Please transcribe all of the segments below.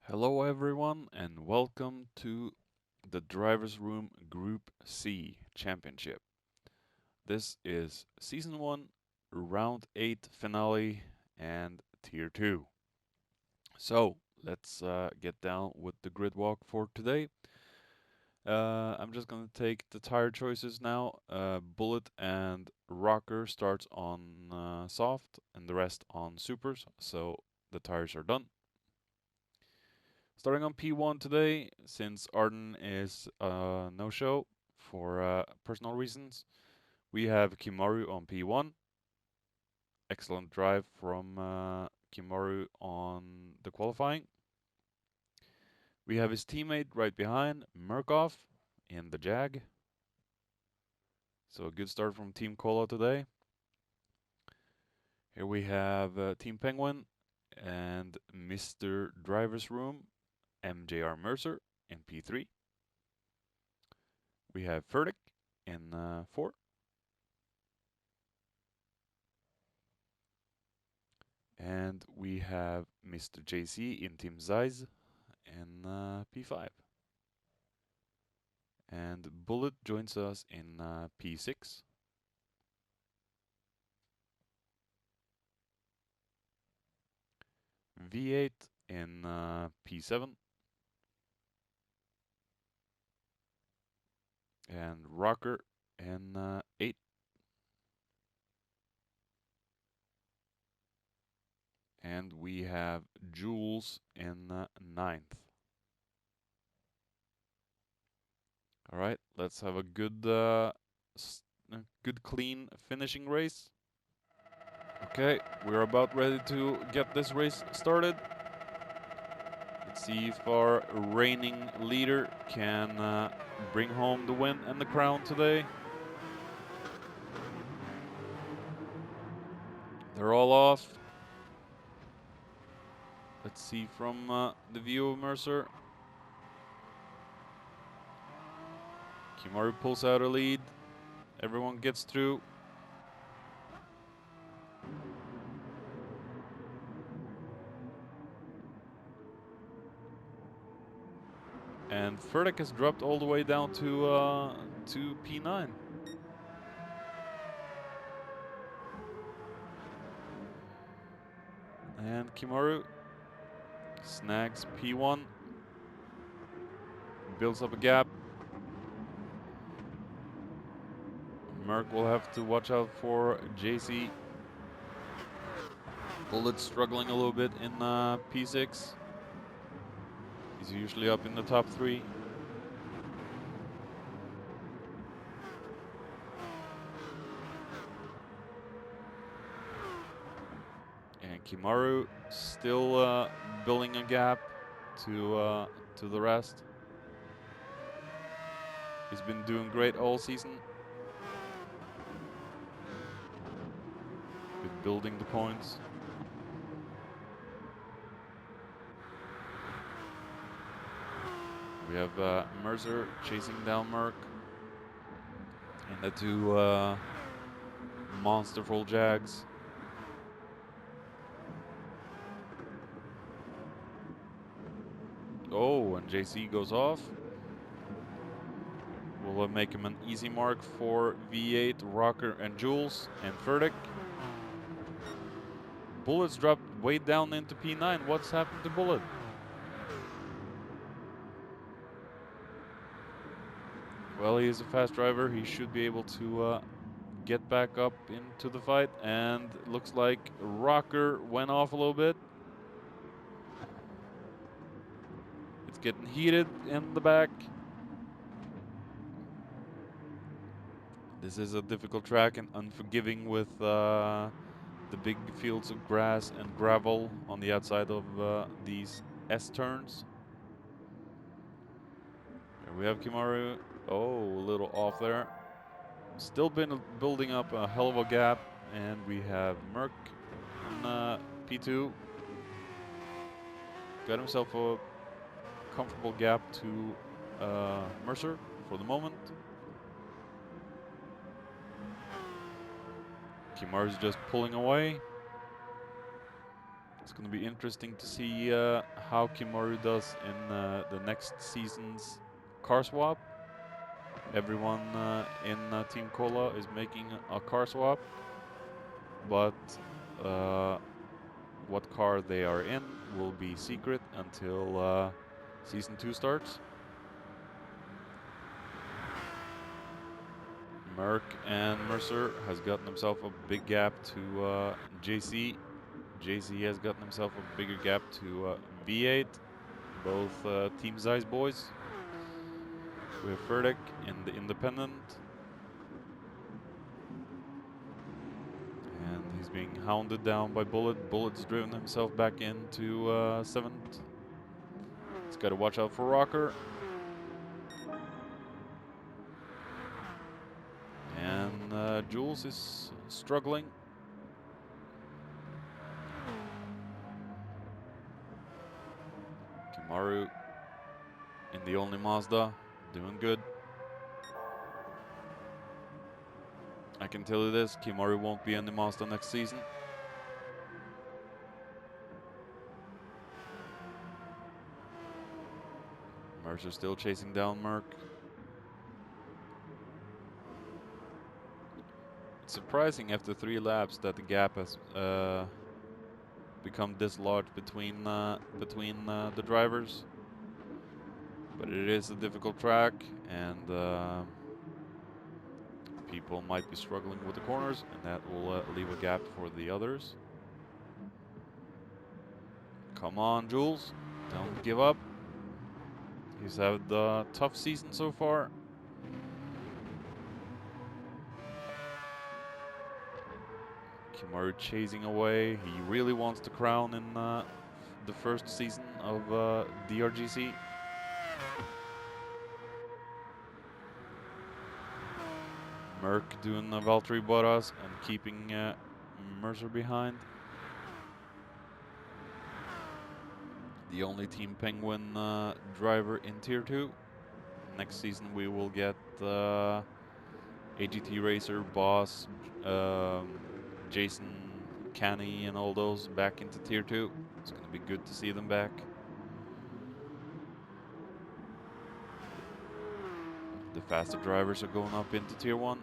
Hello everyone and welcome to the Drivers Room Group C Championship. This is Season 1, Round 8 finale and Tier 2. So, let's get down with the grid walk for today. I'm just going to take the tire choices now. Bullet and Rocker starts on soft and the rest on supers, so the tires are done. Starting on P1 today, since Arden is no-show for personal reasons, we have Kimmaru on P1. Excellent drive from Kimmaru on the qualifying. We have his teammate right behind, Murkoff, in the Jag. So a good start from Team Cola today. Here we have Team Penguin and Mr. Driver's Room, MJR Mercer in P3. We have Furtick in 4. And we have Mr. JC in Team Zeiss in P5. And Bullet joins us in P6. V8 in P7. And Rocker in 8. And we have Jules in 9th. All right, let's have a good clean finishing race. Okay, we're about ready to get this race started. Let's see if our reigning leader can bring home the win and the crown today. They're all off. Let's see from the view of Mercer. Kimmaru pulls out a lead. Everyone gets through. And Furtick has dropped all the way down to P9. And Kimmaru snags P1. Builds up a gap. Merc will have to watch out for JC. Bullet struggling a little bit in P6. He's usually up in the top 3. And Kimmaru still building a gap to the rest. He's been doing great all season. Good building the points. We have Mercer chasing down Merc. And the two monsterful Jags. Oh, and JC goes off. Will make him an easy mark for V8, Rocker, and Jules, and Furtick. Bullet's dropped way down into P9. What's happened to Bullet? Well, he is a fast driver. He should be able to get back up into the fight. And looks like Rocker went off a little bit. It's getting heated in the back. This is a difficult track and unforgiving with the big fields of grass and gravel on the outside of these S-turns. Here we have Kimmaru. Oh, a little off there. Still been building up a hell of a gap. And we have Merc in P2. Got himself a comfortable gap to Mercer for the moment. Kimmaru's just pulling away. It's going to be interesting to see how Kimmaru does in the next season's car swap. Everyone in Team Cola is making a car swap, but what car they are in will be secret until Season 2 starts. Merck and Mercer has gotten himself a big gap to JC. JC has gotten himself a bigger gap to V8, both team size boys. We have Furtick in the independent. And he's being hounded down by Bullet. Bullet's driven himself back into 7th. He's got to watch out for Rocker. And Jules is struggling. Kimmaru in the only Mazda, doing good. I can tell you this, Kimmaru won't be in the Mazda next season. Mercer still chasing down Merck. It's surprising after 3 laps that the gap has become this large between the drivers. But it is a difficult track, and people might be struggling with the corners, and that will leave a gap for the others. Come on, Jules, don't give up. He's had a tough season so far. Kimmaru chasing away. He really wants the crown in the first season of DRGC. Merck doing Valtteri Bottas and keeping Mercer behind. The only Team Penguin driver in Tier 2. Next season we will get AGT Racer, Boss, Jason, Canny and all those back into Tier 2. It's going to be good to see them back. The faster drivers are going up into Tier 1.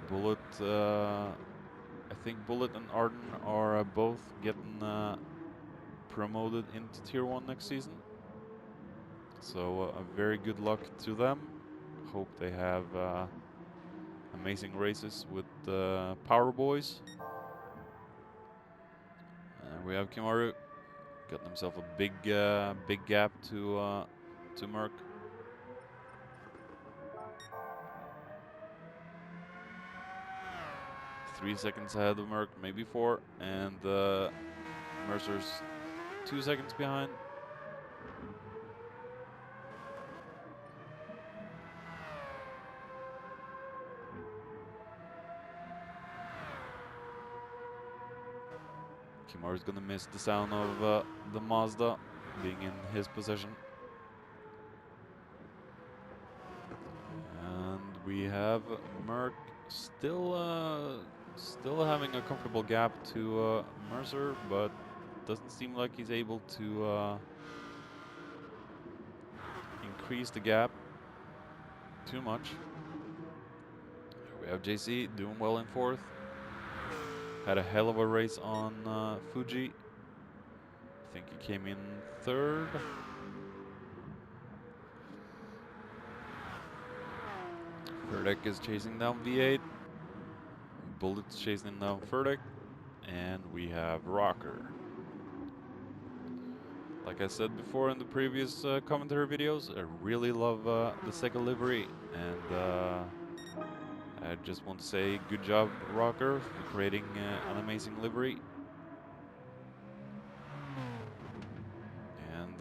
Bullet, I think Bullet and Arden are both getting promoted into Tier 1 next season. So a very good luck to them. Hope they have amazing races with the Power Boys. And we have Kimmaru. Got himself a big gap to Merck. Three seconds ahead of Merck, maybe 4, and Mercer's 2 seconds behind. Kimmaru's gonna miss the sound of the Mazda being in his possession. And we have Merck still having a comfortable gap to Mercer, but doesn't seem like he's able to increase the gap too much. We have JC doing well in 4th. Had a hell of a race on Fuji. I think he came in 3rd. Furtick is chasing down V8. Bullet's chasing down Furtick. And we have Rocker. Like I said before in the previous commentary videos, I really love the Sega livery. And I just want to say good job, Rocker, for creating an amazing livery. And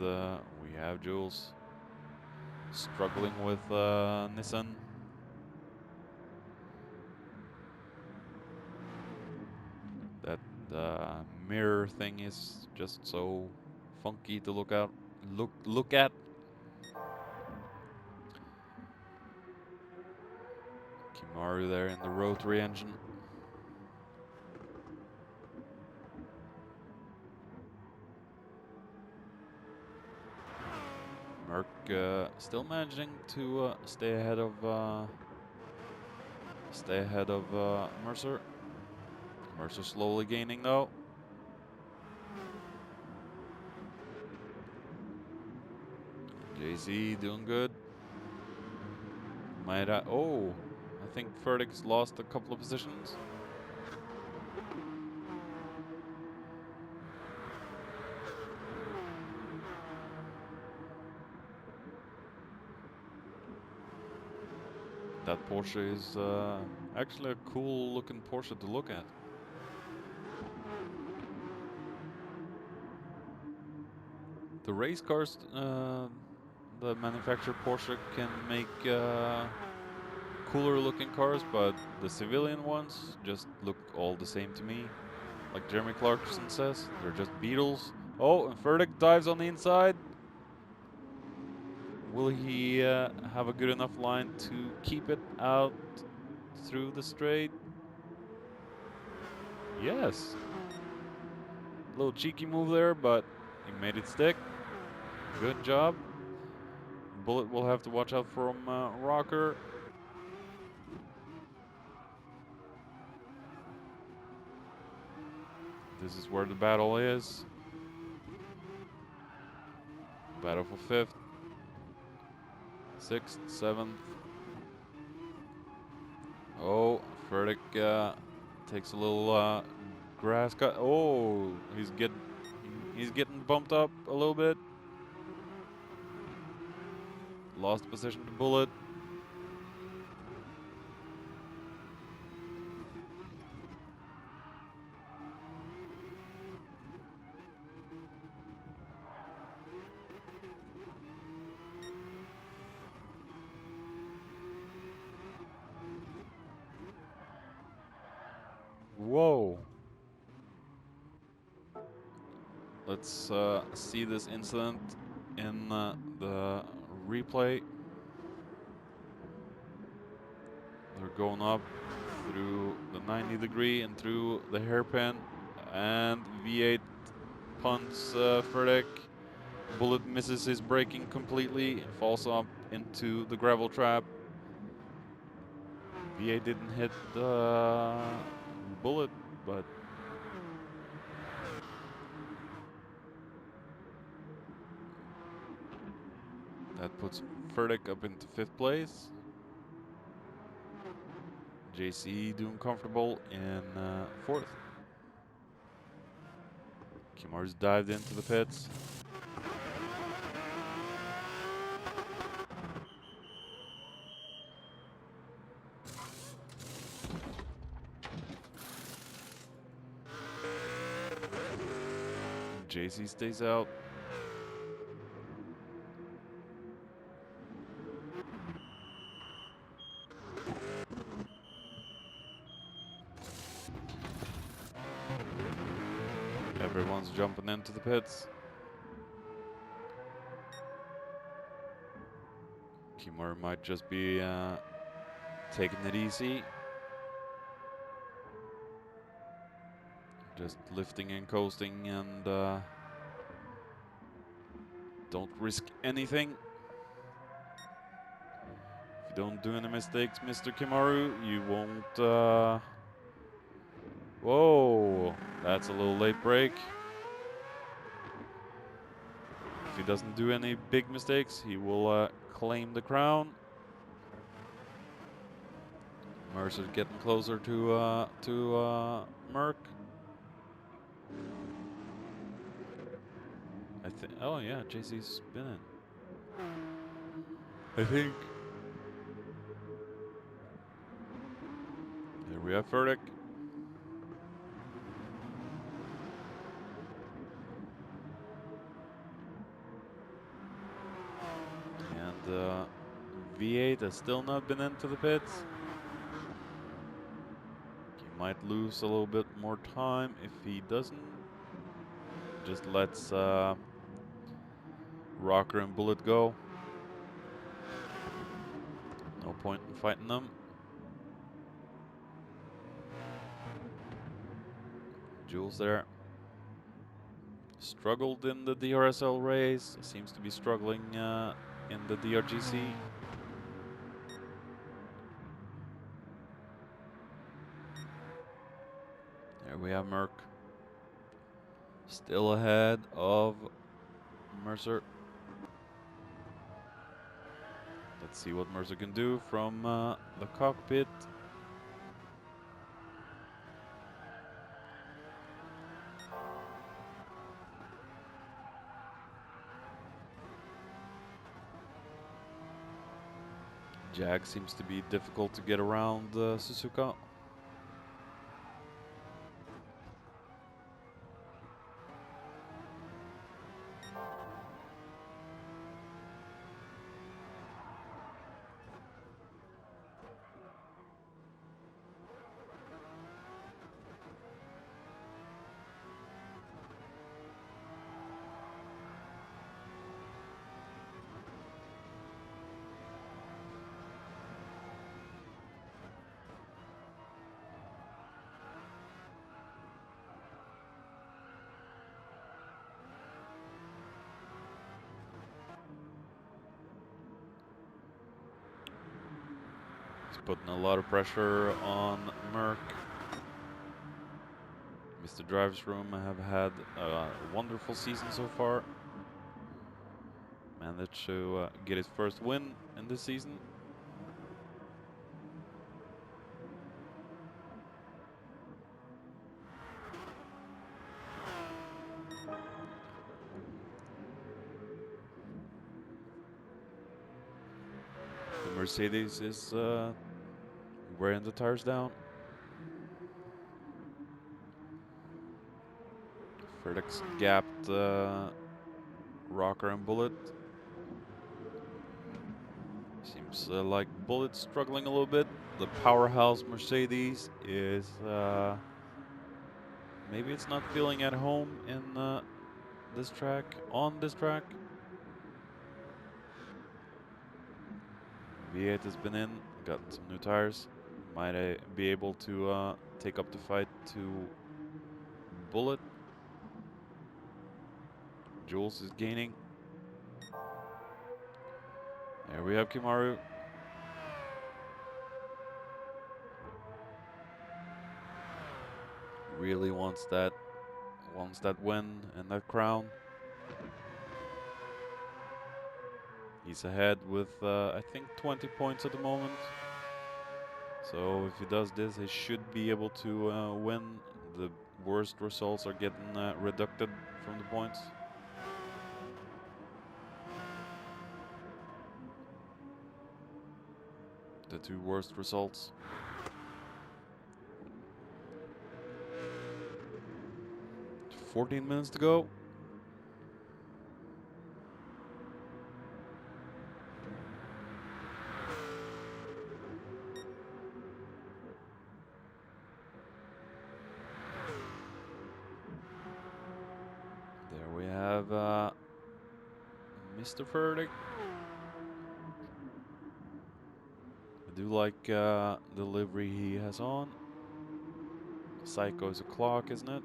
we have Jules struggling with Nissan. That mirror thing is just so funky to look at. Kimmaru there in the rotary engine. Merc still managing to stay ahead of Mercer. Mercer slowly gaining though. JC doing good. Oh, I think Ferdic's lost a couple of positions. That Porsche is actually a cool looking Porsche to look at. The race cars, the manufacturer Porsche can make cooler looking cars, but the civilian ones just look all the same to me. Like Jeremy Clarkson says, they're just Beetles. Oh, and Furtick dives on the inside. Will he have a good enough line to keep it out through the straight? Yes. A little cheeky move there, but he made it stick. Good job. Bullet will have to watch out from Rocker. This is where the battle is. Battle for 5th, 6th, 7th. Oh, Furtick takes a little grass cut. Oh, he's getting bumped up a little bit. Lost position to Bullet. Whoa. Let's see this incident in the replay. They're going up through the 90-degree and through the hairpin, and V8 punts Furtick. Bullet misses his braking completely and falls up into the gravel trap. V8 didn't hit the Bullet, but that puts Furtick up into 5th place. JC doing comfortable in 4th. Kimmaru's dived into the pits. JC stays out. Everyone's jumping into the pits. Kimmaru might just be taking it easy. Just lifting and coasting and don't risk anything. If you don't do any mistakes, Mr. Kimmaru, you won't... Whoa, that's a little late break. If he doesn't do any big mistakes, he will claim the crown. Mercer's getting closer to Merc. Oh yeah, JC's spinning. I think. There we have Furtick. And V8 has still not been into the pits. He might lose a little bit more time if he doesn't. Just lets Rocker and Bullet go. No point in fighting them. Jules there. Struggled in the DRSL race. Seems to be struggling in the DRGC. There we have Merck. Still ahead of Mercer. Let's see what Mercer can do from the cockpit. Jag seems to be difficult to get around Suzuka. Putting a lot of pressure on Merck. Mr. Driver's Room have had a wonderful season so far. Managed to get his first win in this season. The Mercedes is wearing the tires down. Fredrik's gapped Rocker and Bullet. Seems like Bullet's struggling a little bit. The powerhouse Mercedes is maybe it's not feeling at home in this track, on this track. V8 has been in, gotten some new tires. Might be able to take up the fight to Bullet. Jules is gaining. There we have Kimmaru. Really wants that win and that crown. He's ahead with I think 20 points at the moment. So if he does this, he should be able to win. The worst results are getting reducted from the points. The two worst results. $14 minutes to go. There we have Mr. Furtick. I do like the livery he has on. Psycho is a clock, isn't it?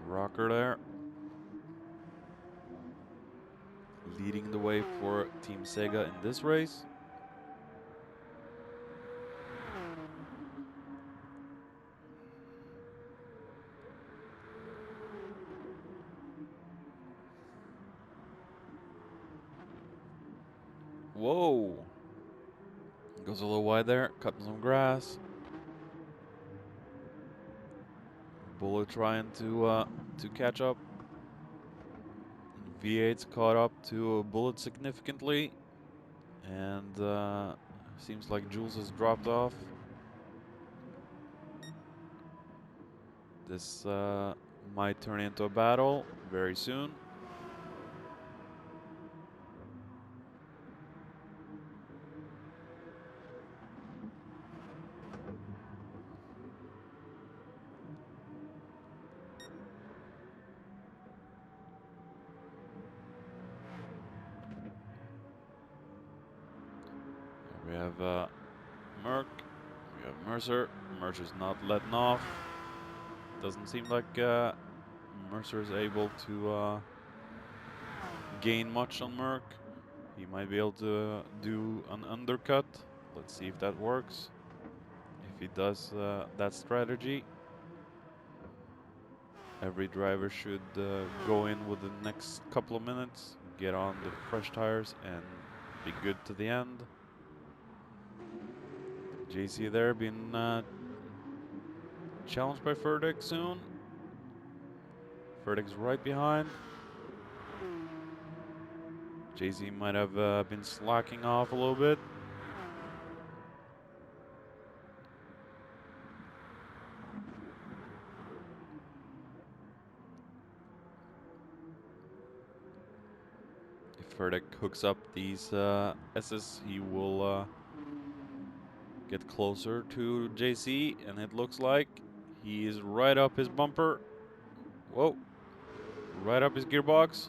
Rocker there. Leading the way for Team Sega in this race. Whoa! Goes a little wide there, cutting some grass. Bullet trying to catch up. V8's caught up to Bullet significantly, and seems like Jules has dropped off. This might turn into a battle very soon. We have Merck You have Mercer. Mercer's not letting off. Doesn't seem like Mercer is able to gain much on Merc. He might be able to do an undercut. Let's see if that works. If he does that strategy, every driver should go in within the next couple of minutes, get on the fresh tires, and be good to the end. JC there being challenged by Furtick soon. Furtick's right behind. JC might have been slacking off a little bit. If Furtick hooks up these S's, he will get closer to JC, and it looks like he is right up his bumper. Whoa, right up his gearbox.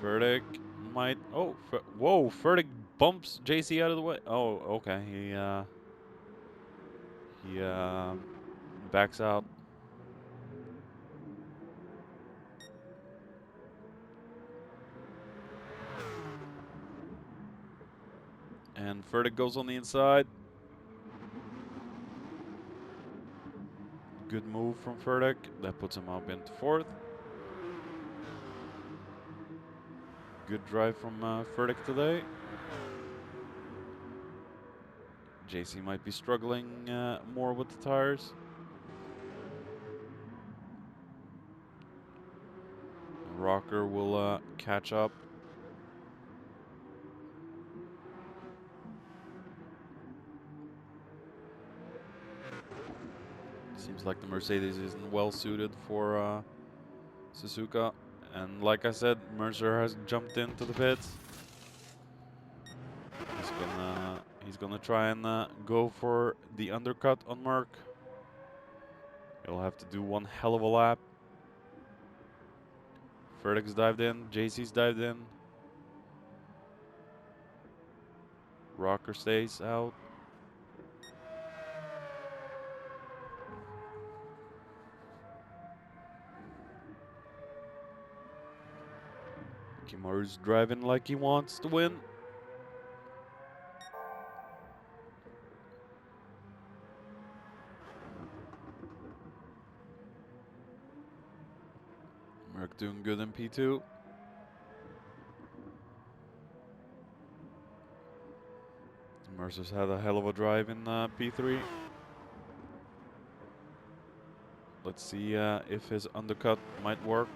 Furtick might, oh, whoa, Furtick bumps JC out of the way. Oh, okay, he backs out. And Furtick goes on the inside. Good move from Furtick. That puts him up into fourth. Good drive from Furtick today. JC might be struggling more with the tires. Rocker will catch up. Seems like the Mercedes isn't well suited for Suzuka. And like I said, Mercer has jumped into the pits. He's gonna try and go for the undercut on Merc. He'll have to do one hell of a lap. Furtick's dived in, JC's dived in. Rocker stays out. Kimmaru's driving like he wants to win. Merc doing good in P2. Mercer's had a hell of a drive in P3. Let's see if his undercut might work.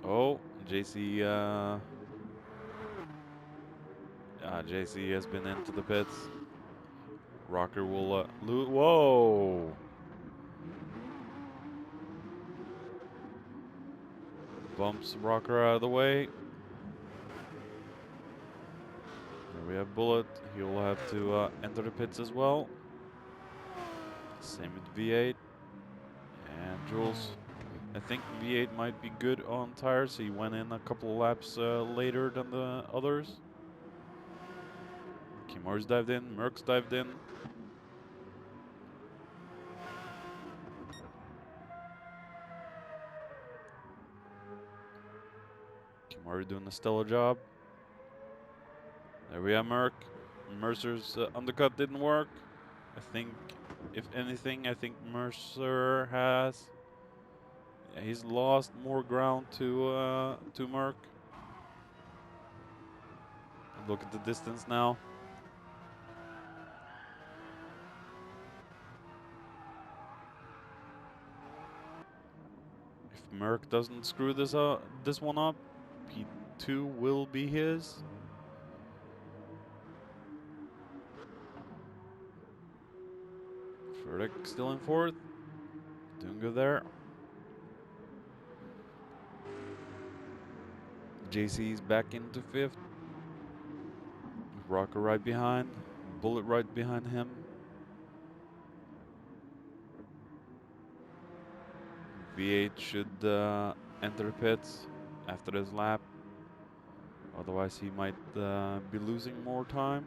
Oh, JC. JC has been into the pits. Rocker will lose. Whoa! Bumps Rocker out of the way. There we have Bullet. He will have to enter the pits as well. Same with V8 and Jules. I think V8 might be good on tires. He went in a couple of laps later than the others. Kimmaru's dived in, Merck's dived in. Kimmaru doing a stellar job. There we have Merck. Mercer's undercut didn't work. I think, if anything, I think Mercer has. Yeah, he's lost more ground to Merck. Look at the distance now. If Merck doesn't screw this one up, P2 will be his. Furtick still in fourth. Doing good there. JC's back into fifth. Rocker right behind. Bullet right behind him. V8 should enter the pits after this lap. Otherwise, he might be losing more time.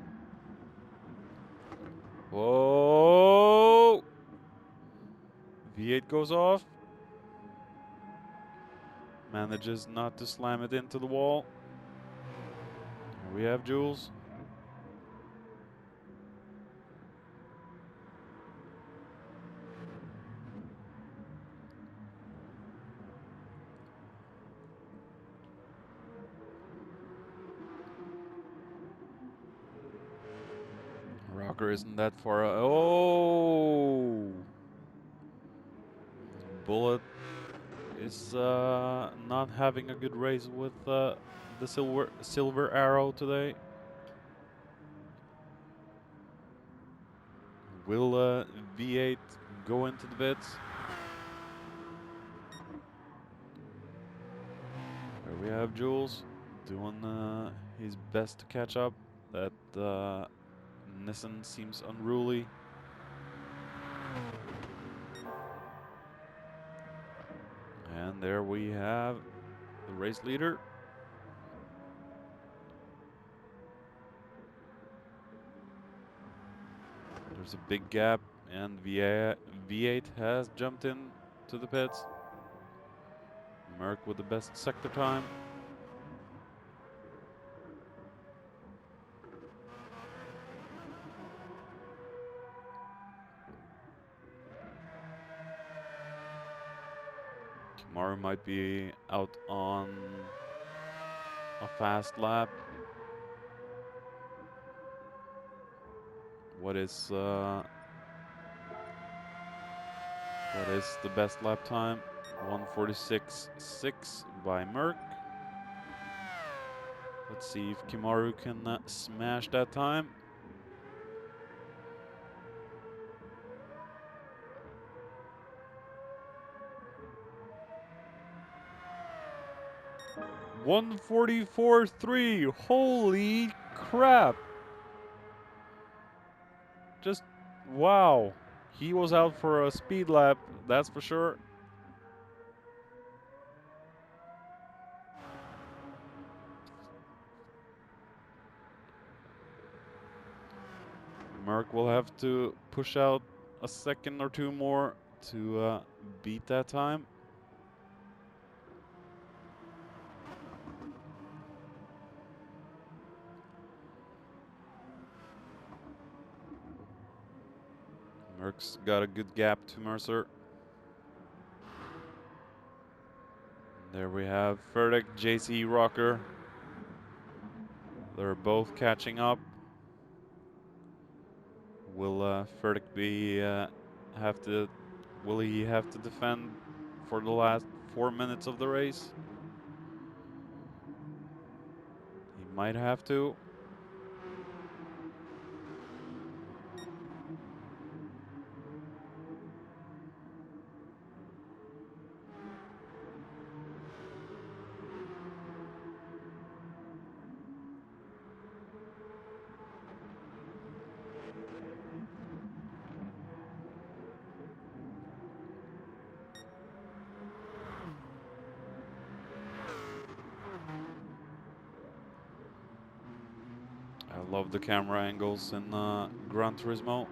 Whoa! V8 goes off. Manages not to slam it into the wall. Here we have Jules. Rocker isn't that far. Oh! Bullet is not having a good race with the silver arrow today. Will V8 go into the pits? Here we have Jules doing his best to catch up. That Nissan seems unruly. And there we have the race leader. There's a big gap, and V8 has jumped in to the pits. Merc with the best sector time. Kimmaru might be out on a fast lap. What is the best lap time? 1:46.6 by Merc. Let's see if Kimmaru can smash that time. $1:44.3. Holy crap! Just wow. He was out for a speed lap, that's for sure. Merc will have to push out a second or two more to beat that time. Merc's got a good gap to Mercer. There we have Furtick, JC, Rocker. They're both catching up. Will Furtick will he have to defend for the last 4 minutes of the race? He might have to. I love the camera angles in Gran Turismo.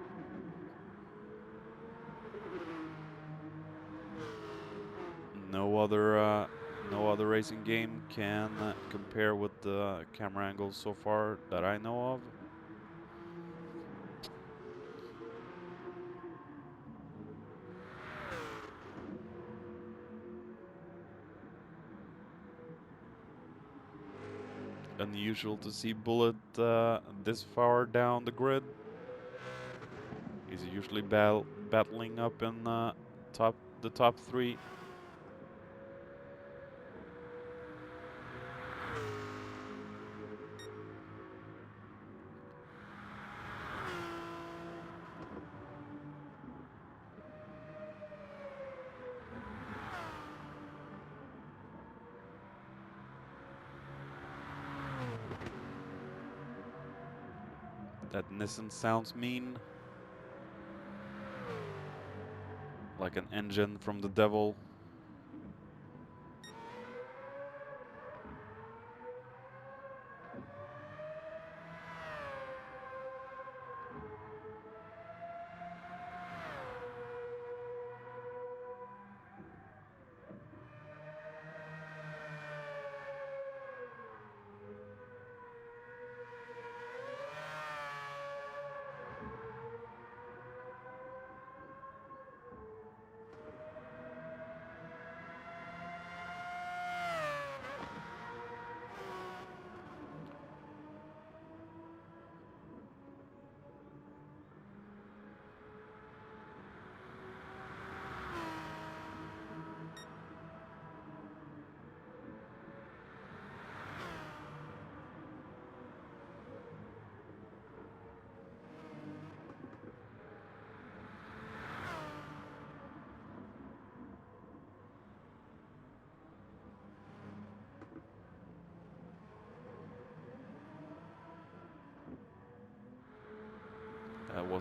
No other racing game can compare with the camera angles so far that I know of. Unusual to see Bullet this far down the grid. He's usually battling up in the top three. That Nissan sounds mean. Like an engine from the devil.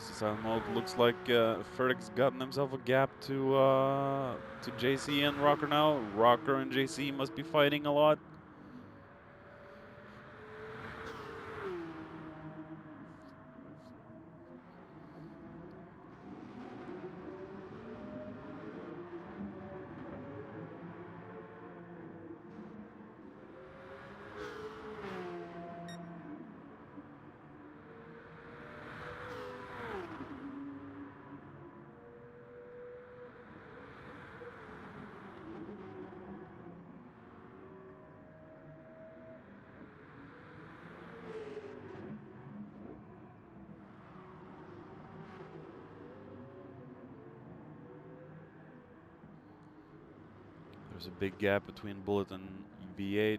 lost the silent mode. Looks like Ferdic's gotten himself a gap to JC and Rocker now. Rocker and JC must be fighting a lot. There's a big gap between Bullet and V8.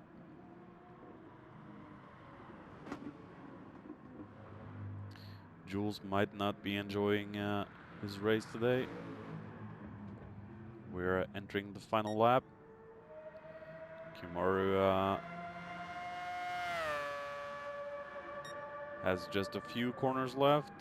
Jules might not be enjoying his race today. We're entering the final lap. Kimmaru has just a few corners left.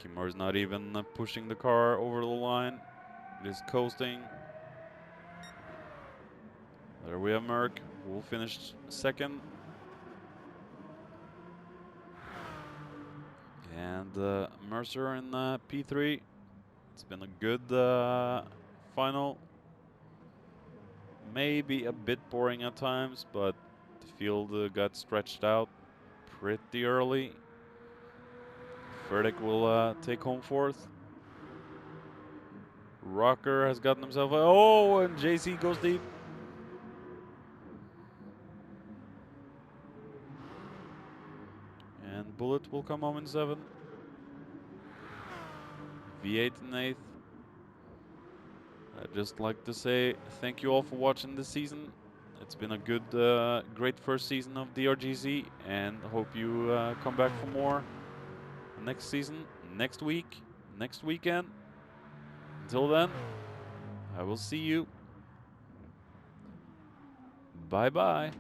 Kimmaru's not even pushing the car over the line. It is coasting. There we have Merck. We'll finish second. And Mercer in P3. It's been a good final. Maybe a bit boring at times, but the field got stretched out pretty early. Ferdek will take home fourth. Rocker has gotten himself and JC goes deep. And Bullet will come home in 7th. V8 in 8th. I'd just like to say thank you all for watching this season. It's been a good, great first season of DRGC, and hope you come back for more next season, next week, next weekend. Until then, I will see you. Bye-bye.